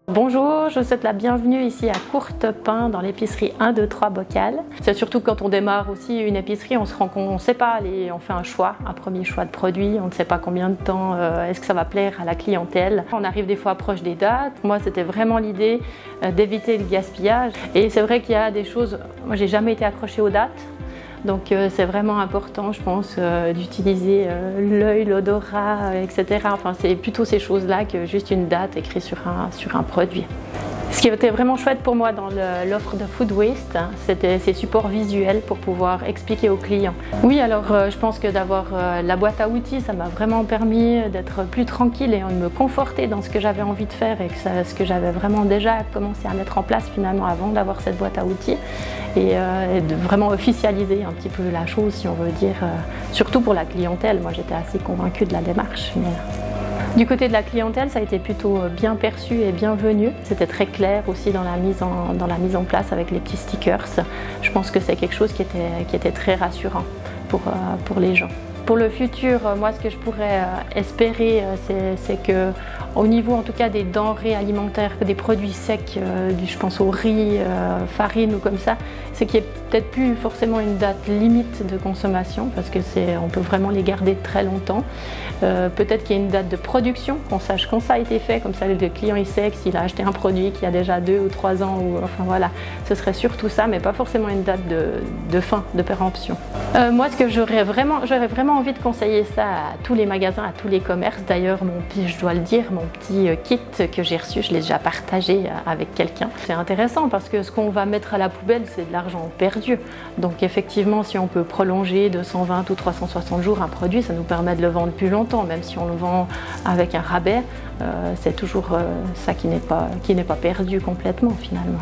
Bonjour, je vous souhaite la bienvenue ici à Courtepin dans l'épicerie 1, 2, 3 Bocal. C'est surtout quand on démarre aussi une épicerie, on se rend compte, on ne sait pas, on fait un choix, un premier choix de produit, on ne sait pas combien de temps est-ce que ça va plaire à la clientèle. On arrive des fois proche des dates. Moi, c'était vraiment l'idée d'éviter le gaspillage. Et c'est vrai qu'il y a des choses, moi j'ai jamais été accrochée aux dates. Donc c'est vraiment important, je pense, d'utiliser l'œil, l'odorat, etc. Enfin, c'est plutôt ces choses-là que juste une date écrite sur un produit. Ce qui était vraiment chouette pour moi dans l'offre de Food Waste, c'était ces supports visuels pour pouvoir expliquer aux clients. Oui, alors je pense que d'avoir la boîte à outils, ça m'a vraiment permis d'être plus tranquille et de me conforter dans ce que j'avais envie de faire et ce que j'avais vraiment déjà commencé à mettre en place finalement avant d'avoir cette boîte à outils et de vraiment officialiser un petit peu la chose, si on veut dire, surtout pour la clientèle. Moi, j'étais assez convaincue de la démarche. Du côté de la clientèle, ça a été plutôt bien perçu et bienvenu. C'était très clair aussi dans la mise en place avec les petits stickers. Je pense que c'est quelque chose qui était très rassurant pour les gens. Pour le futur, moi, ce que je pourrais espérer, c'est que, au niveau en tout cas des denrées alimentaires, des produits secs, je pense au riz, farine ou comme ça, c'est qu'il n'y ait peut-être plus forcément une date limite de consommation parce que on peut vraiment les garder très longtemps. Peut-être qu'il y a une date de production, qu'on sache quand ça a été fait, comme ça le client il sait que s'il a acheté un produit qui a déjà 2 ou 3 ans, ou enfin voilà, ce serait surtout ça, mais pas forcément une date de fin, de péremption. Moi, ce que j'aurais vraiment envie de conseiller ça à tous les magasins, à tous les commerces. D'ailleurs, je dois le dire, mon petit kit que j'ai reçu, je l'ai déjà partagé avec quelqu'un. C'est intéressant parce que ce qu'on va mettre à la poubelle, c'est de l'argent perdu. Donc effectivement, si on peut prolonger de 120 ou 360 jours un produit, ça nous permet de le vendre plus longtemps, même si on le vend avec un rabais, c'est toujours ça qui n'est pas perdu complètement finalement.